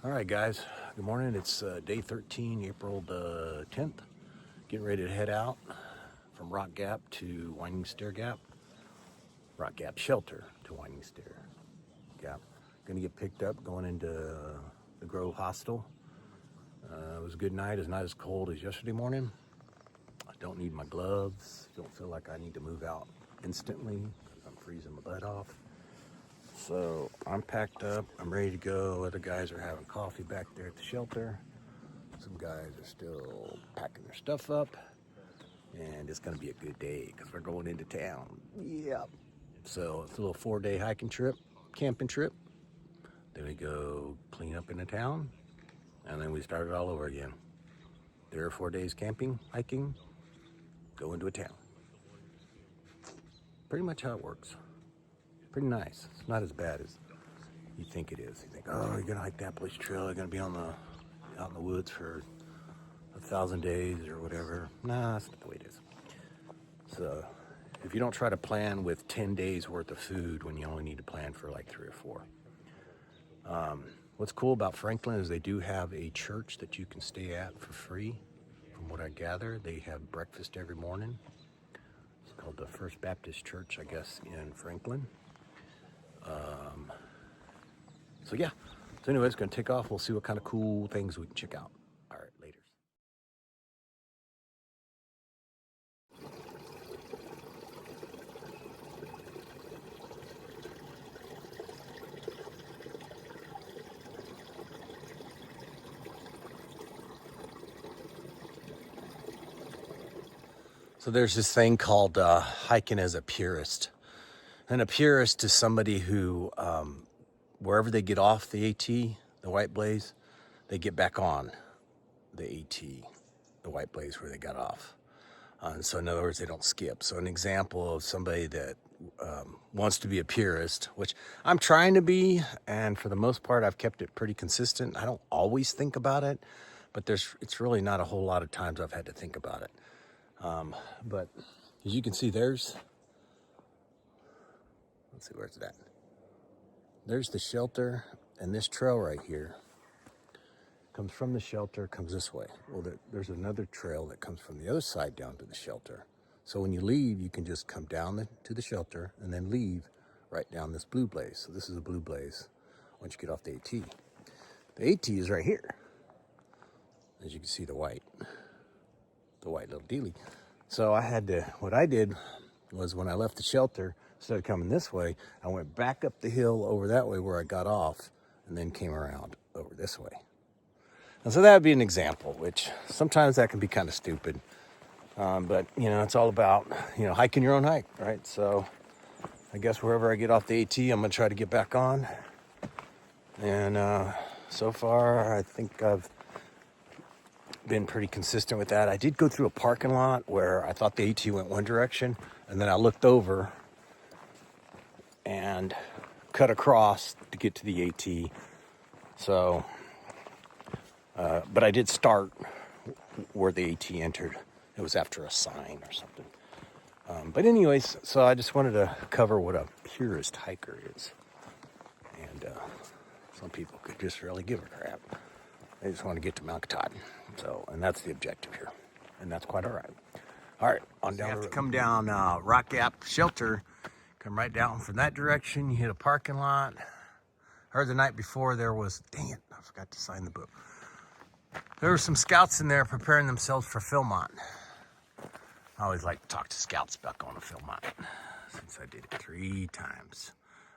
All right, guys. Good morning. It's day 13, April the 10th. Getting ready to head out from Rock Gap to Winding Stair Gap. Rock Gap Shelter to Winding Stair Gap. Going to get picked up going into the Grove Hostel. It was a good night. It's not as cold as yesterday morning. I don't need my gloves. Don't feel like I need to move out instantly because I'm freezing my butt off. So I'm packed up, I'm ready to go. Other guys are having coffee back there at the shelter. Some guys are still packing their stuff up. And it's gonna be a good day because we're going into town. Yep. So it's a little 4-day hiking trip, camping trip. Then we go clean up in the town. And then we start it all over again. 3 or 4 days camping, hiking, go into a town. Pretty much how it works. Pretty nice. It's not as bad as you think it is. You think, oh, you're gonna hike the Appalachian Trail, you're gonna be out in the woods for 1,000 days or whatever. Nah, that's not the way it is. So if you don't try to plan with 10 days worth of food when you only need to plan for like 3 or 4. What's cool about Franklin is they do have a church that you can stay at for free. From what I gather, they have breakfast every morning. It's called the First Baptist Church, I guess, in Franklin. So yeah, so anyway, it's gonna take off. We'll see what kind of cool things we can check out. All right, later. So there's this thing called hiking as a purist. And a purist is somebody who, wherever they get off the AT, the White Blaze, they get back on the AT, the White Blaze where they got off. And so in other words, they don't skip. So an example of somebody that wants to be a purist, which I'm trying to be, and for the most part, I've kept it pretty consistent. I don't always think about it, but it's really not a whole lot of times I've had to think about it. But as you can see, let's see, where's it at? There's the shelter, and this trail right here comes from the shelter, comes this way. Well, there's another trail that comes from the other side down to the shelter. So when you leave, you can just come down to the shelter and then leave right down this blue blaze. So this is a blue blaze once you get off the AT. The AT is right here. As you can see, the white little dealie. So what I did was when I left the shelter, instead of coming this way, I went back up the hill over that way where I got off and then came around over this way. And so that would be an example, which sometimes that can be kind of stupid. But, it's all about, hiking your own hike, right? So I guess wherever I get off the AT, I'm going to try to get back on. And so far, I think I've been pretty consistent with that. I did go through a parking lot where I thought the AT went one direction, and then I looked over and cut across to get to the AT. So, but I did start where the AT entered. It was after a sign or something. But anyways, so I just wanted to cover what a purist hiker is. And some people could just really give a crap. They just want to get to Mount Katahdin. So, and that's the objective here. And that's quite all right. All right, on down. You have to come down Rock Gap Shelter. Come right down from that direction. You hit a parking lot. Heard the night before there was, dang it, I forgot to sign the book. There were some scouts in there preparing themselves for Philmont. I always like to talk to scouts about going to Philmont, since I did it 3 times.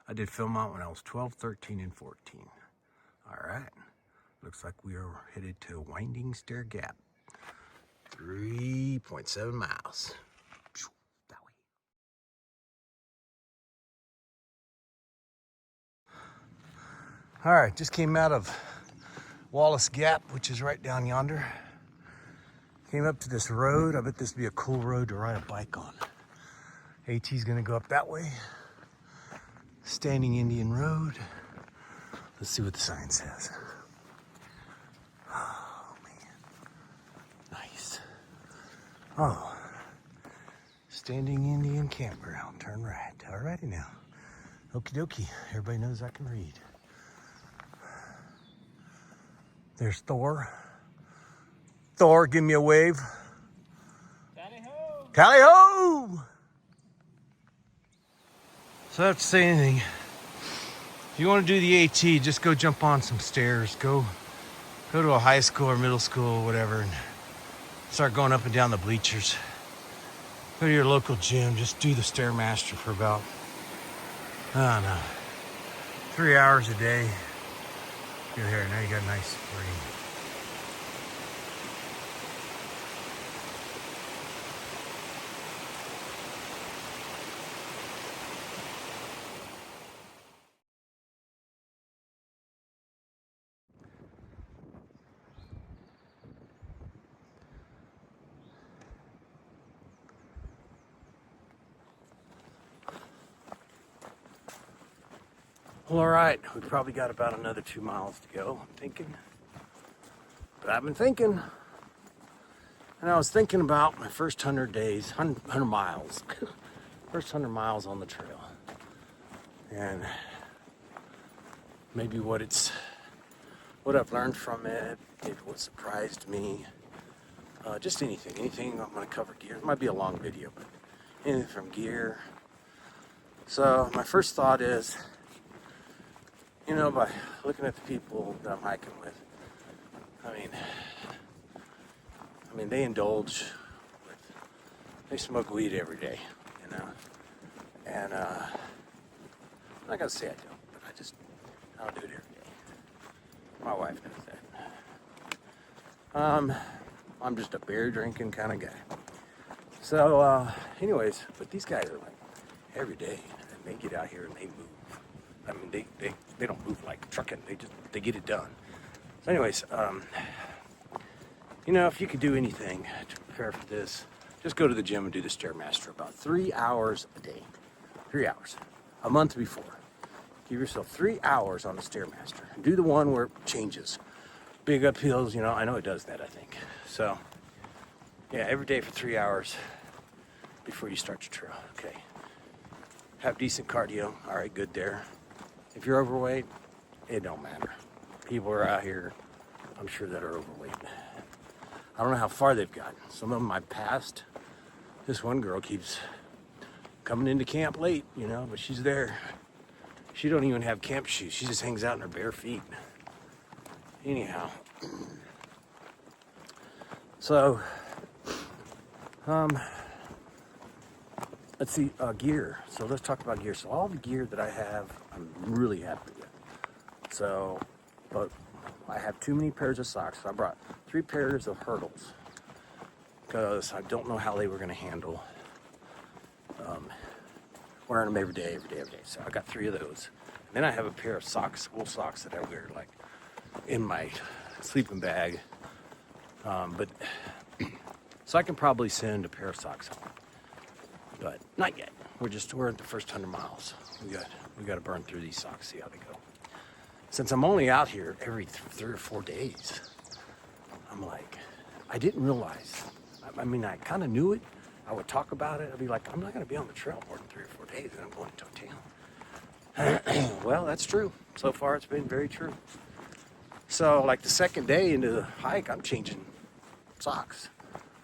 I did Philmont when I was 12, 13, and 14. All right. Looks like we are headed to Winding Stair Gap. 3.7 miles. That way. All right, just came out of Wallace Gap, which is right down yonder. Came up to this road. I bet this would be a cool road to ride a bike on. AT's gonna go up that way. Standing Indian Road. Let's see what the sign says. Oh, man. Nice. Oh. Standing Indian Campground. Turn right. Alrighty now. Okie dokie. Everybody knows I can read. There's Thor. Thor, give me a wave. Tally-ho! Tally-ho! So I have to say anything. If you want to do the AT, just go jump on some stairs. Go to a high school or middle school or whatever and start going up and down the bleachers. Go to your local gym. Just do the Stairmaster for about, I don't know, 3 hours a day. Good hair. Now you got a nice spring. Well, all right, we probably got about another 2 miles to go, I'm thinking. But I've been thinking, and I was thinking about my first 100 days, 100 miles, first 100 miles on the trail. And maybe what I've learned from it, maybe what surprised me, just anything. I'm gonna cover gear. It might be a long video, but anything from gear. So my first thought is, you know, by looking at the people that I'm hiking with, I mean, they indulge they smoke weed every day, you know, and I'm not gonna say I don't, but I don't do it every day. My wife does that. I'm just a beer drinking kind of guy. So, anyways, but these guys are like every day, and they get out here and they move. I mean, they don't move like trucking. They get it done. So anyways, you know, if you could do anything to prepare for this, just go to the gym and do the Stairmaster about 3 hours a day. 3 hours. A month before. Give yourself 3 hours on the Stairmaster. And do the one where it changes. Big uphills, you know, I know it does that, I think. So, yeah, every day for 3 hours before you start your trail. Okay. Have decent cardio. All right, good there. If you're overweight, it don't matter. People are out here, I'm sure, that are overweight. I don't know how far they've gotten. Some of them I've passed. This one girl keeps coming into camp late, you know, but she's there. She don't even have camp shoes. She just hangs out in her bare feet. Anyhow. So, let's see, gear. So let's talk about gear. So all the gear that I have, I'm really happy with. So, but I have too many pairs of socks. So I brought 3 pairs of hurdles because I don't know how they were going to handle wearing them every day. So I got 3 of those. And then I have a pair of socks, wool socks that I wear like in my sleeping bag. But so I can probably send a pair of socks home. But not yet. We're at the first 100 miles. We got to burn through these socks, see how they go. Since I'm only out here every 3 or 4 days, I'm like, I didn't realize. I mean, I kind of knew it. I would talk about it. I'd be like, I'm not going to be on the trail more than 3 or 4 days, and I'm going to town. Well, that's true. So far, it's been very true. So, like the second day into the hike, I'm changing socks.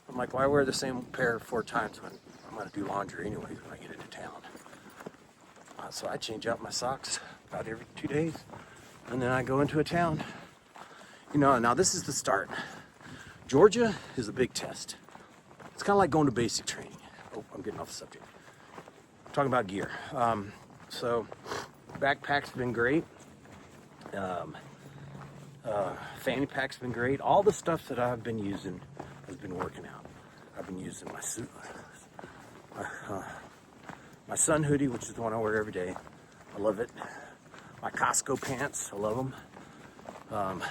I'm like, why wear the same pair 4 times when I'm going to do laundry anyways when I get into town? So I change out my socks about every 2 days, and then I go into a town. You know, now this is the start. Georgia is a big test. It's kind of like going to basic training. Oh, I'm getting off the subject. I'm talking about gear. So backpack's been great. Fanny pack's been great. All the stuff that I've been using has been working out. I've been using my suit, my sun hoodie, which is the one I wear every day. I love it. My Costco pants, I love them.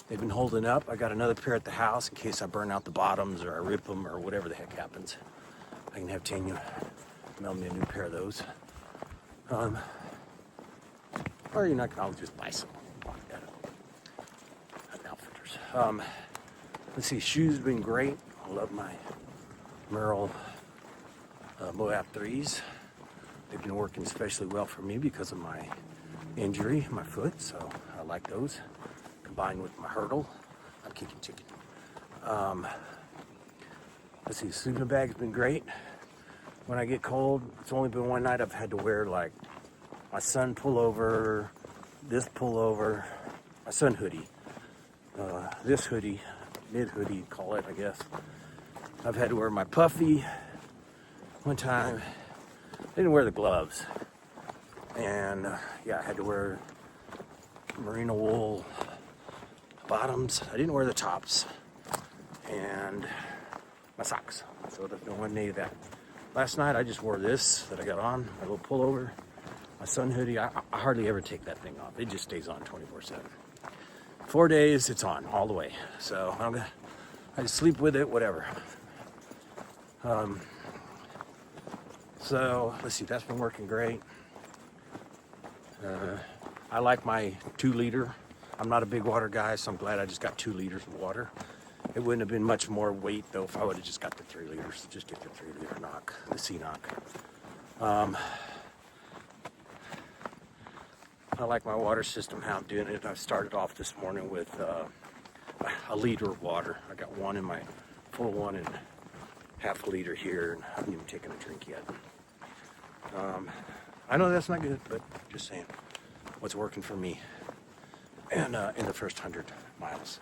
They've been holding up. I got another pair at the house in case I burn out the bottoms or I rip them or whatever the heck happens. I can have Tanya mail me a new pair of those. Or you know, I can always just buy some at Outfitters. Let's see, shoes have been great. I love my Merrell Moab 3s. They've been working especially well for me because of my injury, my foot, so I like those. combined with my hurdle. I'm kicking chicken. Let's see, sleeping bag's been great. When I get cold, it's only been one night I've had to wear like my sun pullover, this pullover, my sun hoodie, this hoodie, mid hoodie, call it, I guess. I've had to wear my puffy. One time, I didn't wear the gloves. And yeah, I had to wear merino wool bottoms. I didn't wear the tops. And my socks. So don't want any of that. Last night I just wore this that I got on, my little pullover, my sun hoodie. I hardly ever take that thing off. It just stays on 24/7. 4 days, it's on all the way. So I just sleep with it, whatever. So let's see, that's been working great. I like my 2 liter. I'm not a big water guy, so I'm glad I just got 2 liters of water. It wouldn't have been much more weight though if I would have just got the 3 liters. Just get the 3 liter knock, the C knock. I like my water system, how I'm doing it. I started off this morning with a liter of water. I got one in my full one and half a liter here, and I haven't even taken a drink yet. I know that's not good, but just saying what's working for me. And in the first 100 miles.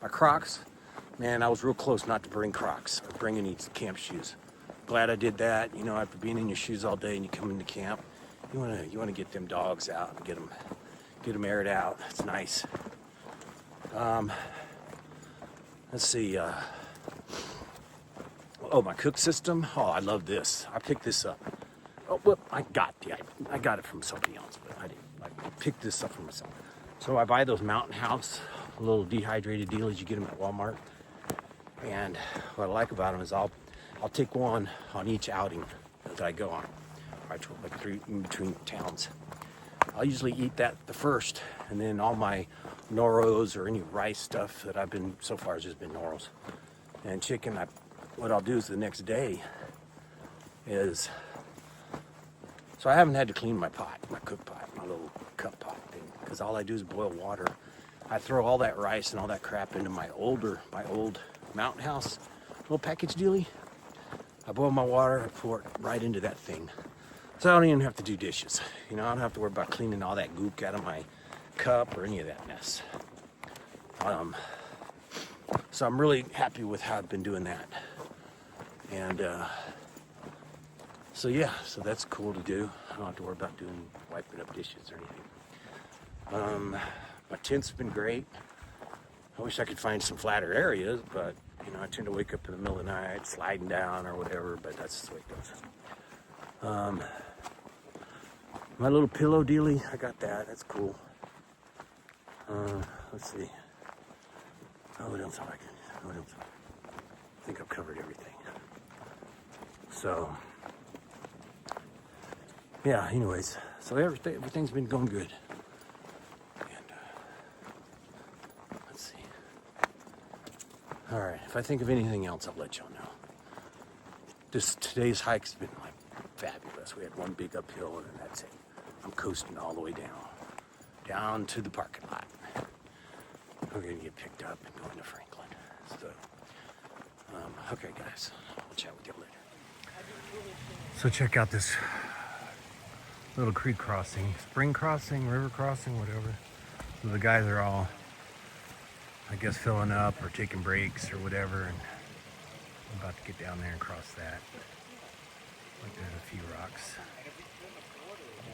My Crocs, man, I was real close not to bring Crocs or bring any camp shoes. Glad I did that. You know, after being in your shoes all day and you come into camp, you wanna get them dogs out and get them aired out. It's nice. Let's see. Oh, my cook system. Oh, I love this. I picked this up. Oh, well, I got it from somebody else, but I didn't. I picked this up for myself. So I buy those Mountain House little dehydrated deals. You get them at Walmart. And what I like about them is I'll take one on each outing that I go on. I travel like 3 in between towns. I'll usually eat that the first, and then all my Noros or any rice stuff that I've been so far has just been Noros. And chicken, what I'll do is the next day is, so I haven't had to clean my pot, my cook pot, my little cup pot thing, because all I do is boil water. I throw all that rice and all that crap into my old Mountain House little package dealie. I boil my water, I pour it right into that thing. So I don't even have to do dishes. You know, I don't have to worry about cleaning all that gook out of my cup or any of that mess. So I'm really happy with how I've been doing that. And so yeah, so that's cool to do. I don't have to worry about wiping up dishes or anything. My tent's been great. I wish I could find some flatter areas, but you know, I tend to wake up in the middle of the night, sliding down or whatever, but that's just the way it goes. My little pillow dealie, I got that, that's cool. Let's see. Oh, what else have I got? What else? I think I've covered everything. So, yeah, anyways, so everything's been going good. And, let's see. All right, if I think of anything else, I'll let y'all know. Today's hike's been like fabulous. We had one big uphill and that's it. I'm coasting all the way down to the parking lot. We're gonna get picked up and go into Franklin. So, okay guys, I'll chat with you later. So check out this little creek crossing, spring crossing, river crossing, whatever. So the guys are all, I guess, filling up or taking breaks or whatever, and I'm about to get down there and cross that. Like there's a few rocks.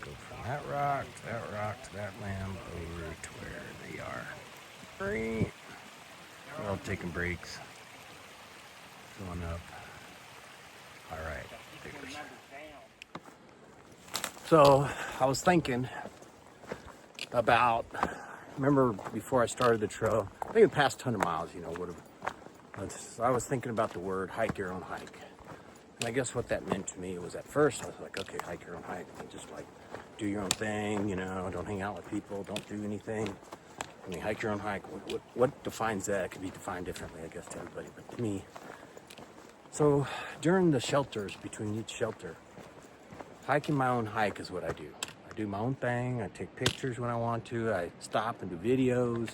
Go from that rock to that lamb over to where they are. They're all taking breaks, filling up. All right, figures. So I was thinking about, remember before I started the trail, I think the past 100 miles, you know, would have, I was thinking about the word hike your own hike. And I guess what that meant to me was at first I was like, okay, hike your own hike. And just like do your own thing, you know, don't hang out with people, don't do anything. I mean, hike your own hike. What defines that? It could be defined differently, I guess, to everybody, but to me. So during the shelters, between each shelter, hiking my own hike is what I do. I do my own thing. I take pictures when I want to. I stop and do videos.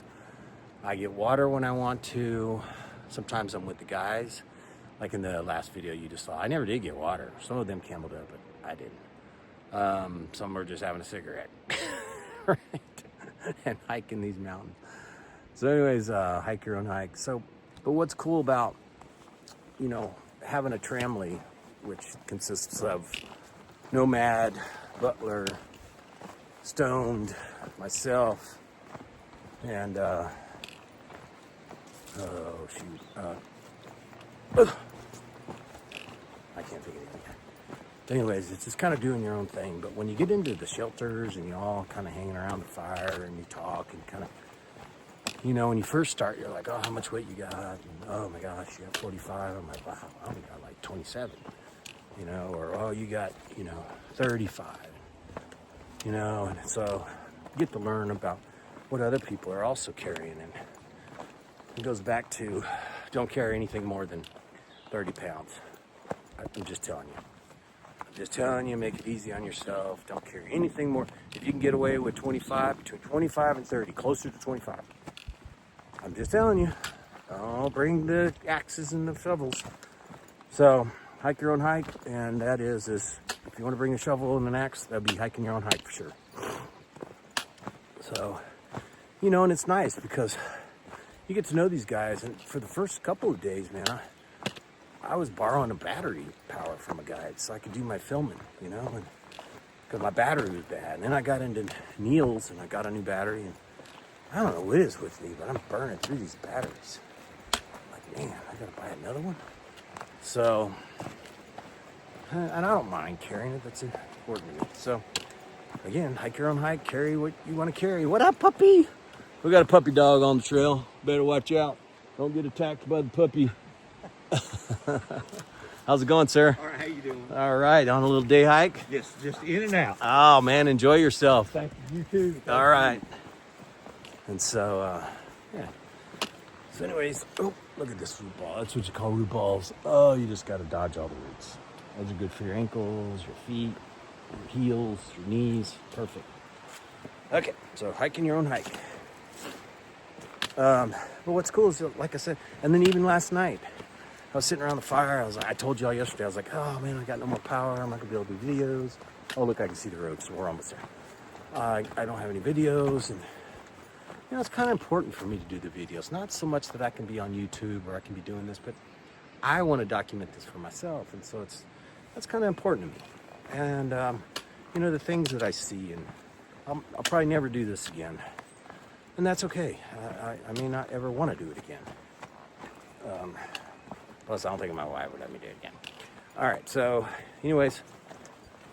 I get water when I want to. Sometimes I'm with the guys. Like in the last video you just saw, I never did get water. Some of them cameled up, but I didn't. Some were just having a cigarette, right? And hiking these mountains. So anyways, hike your own hike. So, but what's cool about, you know, having a tramily, which consists of Nomad, Butler, Stoned, myself, and oh shoot, I can't think of anything. But anyways, it's just kind of doing your own thing. But when you get into the shelters and you all kind of hanging around the fire and you talk and kind of, you know, when you first start, you're like, oh, how much weight you got? And, oh my gosh, you got 45. I'm like, wow, I only got like 27, you know, or, oh, you got, you know, 35, you know, and so you get to learn about what other people are also carrying. And it goes back to, don't carry anything more than 30 pounds. I'm just telling you. I'm just telling you, make it easy on yourself. Don't carry anything more. If you can get away with 25, between 25 and 30, closer to 25. I'm just telling you, don't bring the axes and the shovels. So, hike your own hike, and that is if you want to bring a shovel and an axe, that'd be hiking your own hike for sure. So, you know, and it's nice because you get to know these guys, and for the first couple of days, man, I was borrowing a battery power from a guy so I could do my filming, you know, and because my battery was bad. And then I got into Neil's and I got a new battery, and I don't know what it is with me, but I'm burning through these batteries. I'm like, man, I gotta buy another one. So, and I don't mind carrying it. That's important to me. So, again, hike your own hike, carry what you want to carry. What up, puppy? We got a puppy dog on the trail. Better watch out. Don't get attacked by the puppy. How's it going, sir? All right, how you doing? All right, on a little day hike? Yes, just in and out. Oh, man, enjoy yourself. Thank you, you too. All right. And so, yeah. So anyways, oh, look at this root ball. That's what you call root balls. Oh, you just got to dodge all the roots. Those are good for your ankles, your feet, your heels, your knees. Perfect. Okay, so hiking your own hike. But what's cool is, like I said, and then even last night, I was sitting around the fire. I told y'all yesterday, I was like, oh man, I got no more power. I'm not gonna be able to do videos. Oh, look, I can see the road, so we're almost there. I don't have any videos, and you know, it's kind of important for me to do the videos. Not so much that I can be on YouTube or I can be doing this, but I want to document this for myself, and so that's kind of important to me. And you know, the things that I see, and I'll probably never do this again, and that's okay. I may not ever want to do it again. Plus, I don't think my wife would let me do it again. All right, so anyways,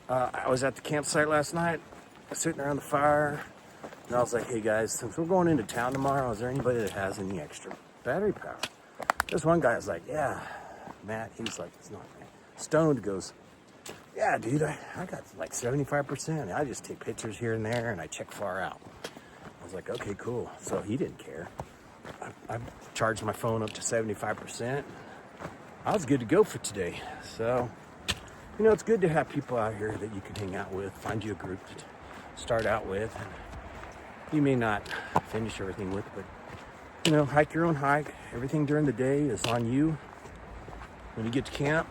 I was at the campsite last night, sitting around the fire, and I was like, hey guys, since we're going into town tomorrow, is there anybody that has any extra battery power? This one guy was like, yeah, Matt. He's like, it's not Matt. Stoned goes, yeah, dude, I got like 75%. I just take pictures here and there, and I check far out. I was like, okay, cool. So he didn't care. I charged my phone up to 75%. I was good to go for today. So, you know, it's good to have people out here that you can hang out with, find you a group to start out with. And you may not finish everything with, but, you know, hike your own hike. Everything during the day is on you. When you get to camp,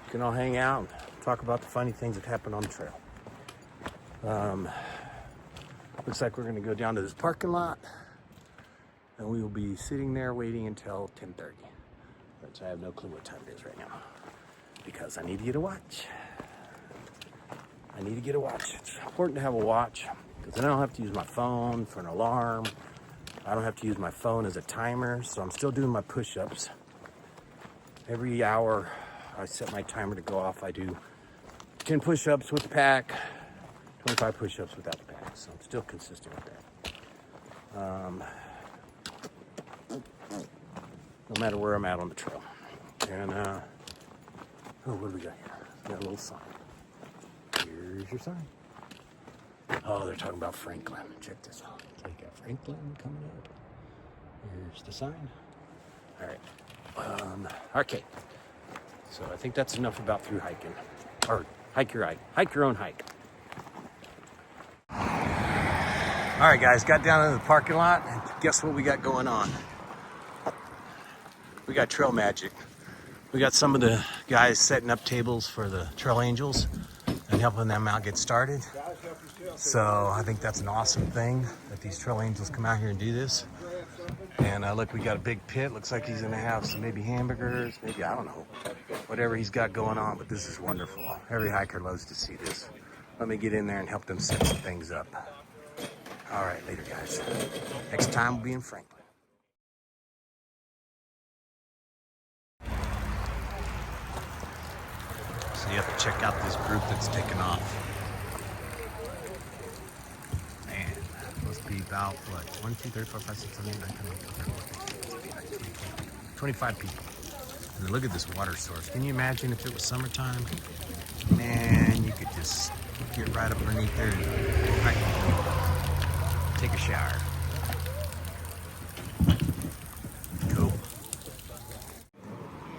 you can all hang out and talk about the funny things that happen on the trail. Looks like we're going to go down to this parking lot, and we will be sitting there waiting until 10:30. Which I have no clue what time it is right now, because I need to get a watch. I need to get a watch. It's important to have a watch, because then I don't have to use my phone for an alarm. I don't have to use my phone as a timer, so I'm still doing my push-ups. Every hour I set my timer to go off. I do 10 push-ups with the pack, 25 push-ups without the pack, so I'm still consistent with that. No matter where I'm at on the trail. And, oh, what do we got here? We got a little sign. Here's your sign. Oh, they're talking about Franklin. Check this out. They got Franklin coming up. Here's the sign. All right. Okay. So I think that's enough about through hiking. Or hike your own hike. All right, guys, got down into the parking lot, and guess what we got going on? We got trail magic. We got some of the guys setting up tables for the trail angels and helping them out get started. So I think that's an awesome thing that these trail angels come out here and do this. And look, we got a big pit. Looks like he's gonna have some maybe hamburgers, maybe, I don't know, whatever he's got going on, but this is wonderful. Every hiker loves to see this. Let me get in there and help them set some things up. All right, later, guys. Next time we'll be in Franklin. So you have to check out this group that's taken off. Man, must be about, what, 1, 2, 3, 4, 5, 6, 7, 8, 9, 10, 11, 12, 25 people. And look at this water source. Can you imagine if it was summertime? Man, you could just get right up underneath there and take a shower. Cool.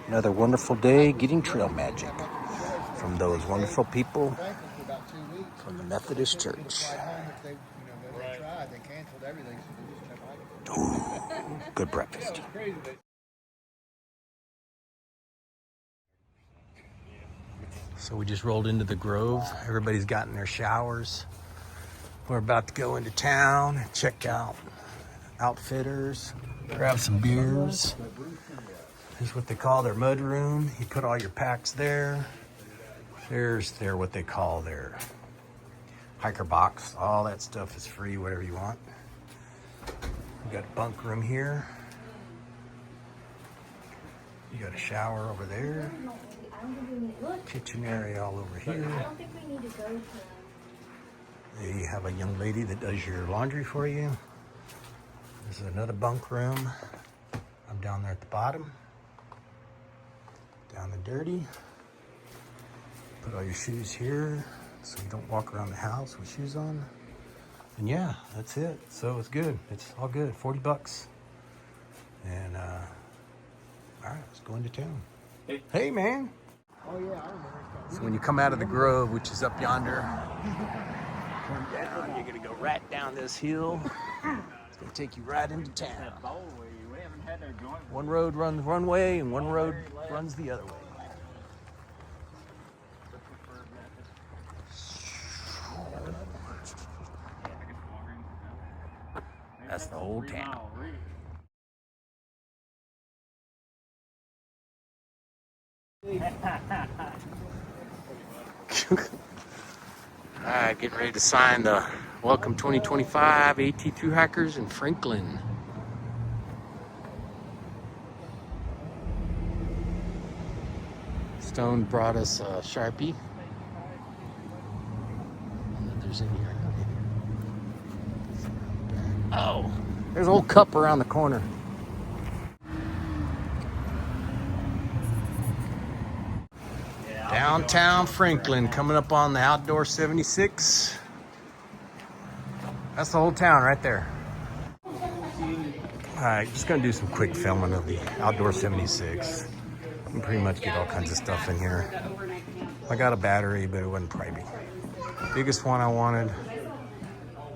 Another wonderful day getting trail magic from those wonderful people from the Methodist Church. Ooh, good breakfast. So we just rolled into the Grove. Everybody's gotten their showers. We're about to go into town and check out Outfitters, grab some beers. Here's what they call their mud room. You put all your packs there. There's what they call their hiker box. All that stuff is free, whatever you want. We got a bunk room here. You got a shower over there. Kitchen area all over here. I don't think we need to go to... You have a young lady that does your laundry for you. There's another bunk room. I'm down there at the bottom. Down and dirty. Put all your shoes here so you don't walk around the house with shoes on. And yeah, that's it. So it's good. It's all good. 40 bucks. And all right, let's go into town. Hey, man. Oh yeah, I remember. So when you come out of the Grove, which is up yonder, come down, you're gonna go right down this hill. It's gonna take you right into town. One road runs one way and one road runs the other way. That's the whole town. All right, getting ready to sign the Welcome 2025 AT thru hikers in Franklin. Stone brought us a Sharpie. There's in here. Oh, there's an old cup around the corner. Downtown Franklin, coming up on the Outdoor 76. That's the whole town right there. All right, just gonna do some quick filming of the Outdoor 76. You can pretty much get all kinds of stuff in here. I got a battery, but it wasn't pricey. Biggest one I wanted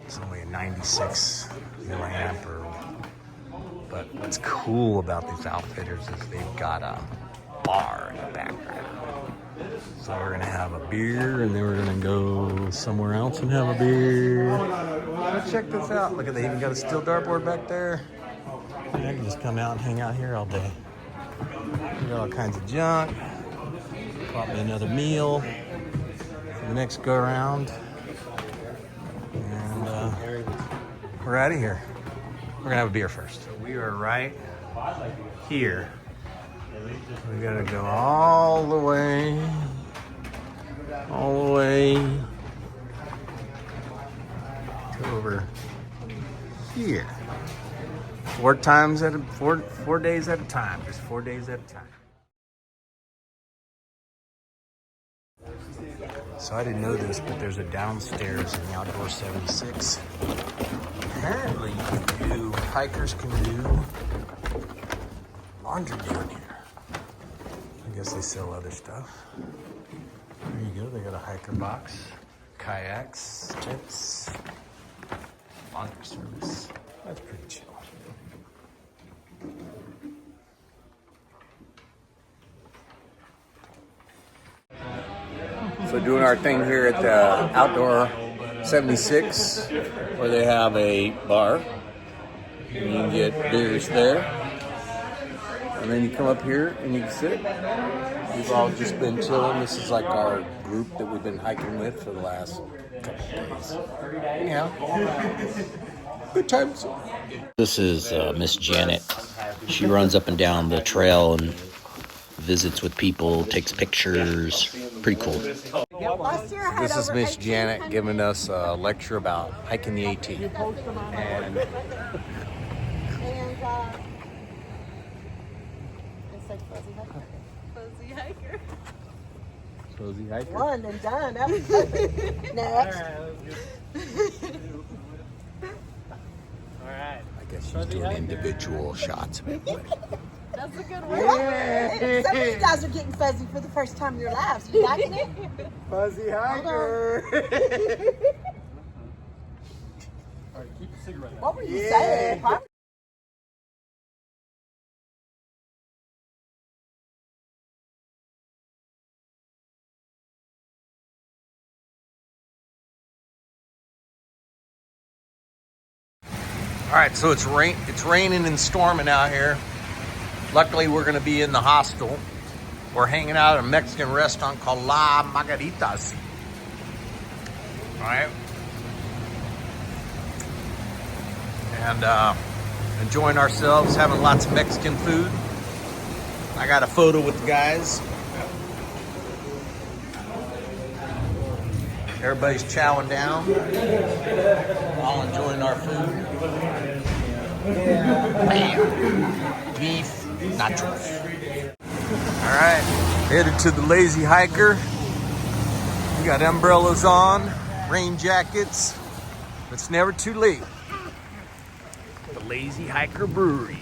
is only a 96 milliamp. But what's cool about these Outfitters is they've got a bar in the background. So we're gonna have a beer and then we're gonna go somewhere else and have a beer. Check this out. Look at, they even got a steel dartboard back there. I can just come out and hang out here all day. We got all kinds of junk. Probably another meal for the next go around. And we're out of here. We're gonna have a beer first. So we are right here. We gotta go all the way to over here. 4 days at a time, just 4 days at a time. So I didn't know this, but there's a downstairs in the Outdoor 76. Apparently hikers can do laundry down here. I guess they sell other stuff. There you go, they got a hiker box, kayaks, tents, laundry service. That's pretty chill. So doing our thing here at the Outdoor 76, where they have a bar. And you can get beers there. And then you come up here and you can sit. We've all just been chilling. This is like our group that we've been hiking with for the last couple of days. Anyhow, good times. This is Miss Janet. She runs up and down the trail and visits with people, takes pictures. Pretty cool. This is Miss Janet giving us a lecture about hiking the AT. And it's like fuzzy hiker. Fuzzy hiker. Fuzzy hiker. One and done. That was perfect. Next. Alright. I guess she's doing individual shots. That's a good one. Some of you guys are getting fuzzy for the first time in your lives. You liking it? Fuzzy hiker. Alright, keep the cigarette out. What were you saying? All right, so it's raining and storming out here. Luckily, we're gonna be in the hostel. We're hanging out at a Mexican restaurant called La Margaritas. All right. And enjoying ourselves, having lots of Mexican food. I got a photo with the guys. Everybody's chowing down, all enjoying our food. Bam. Beef nachos. All right, headed to the Lazy Hiker. We got umbrellas on, rain jackets. It's never too late. The Lazy Hiker Brewery.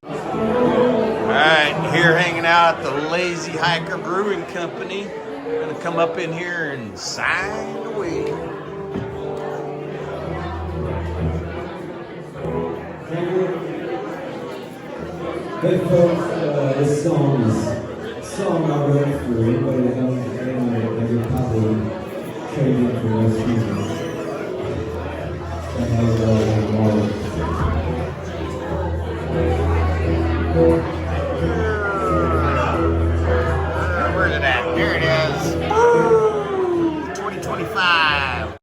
All right, here hanging out at the Lazy Hiker Brewing Company. Gonna come up in here and sign away. Hey folks, this song I wrote for anybody that knows that you're probably trading for those seasons. That has Where's it at? There it is. 2025.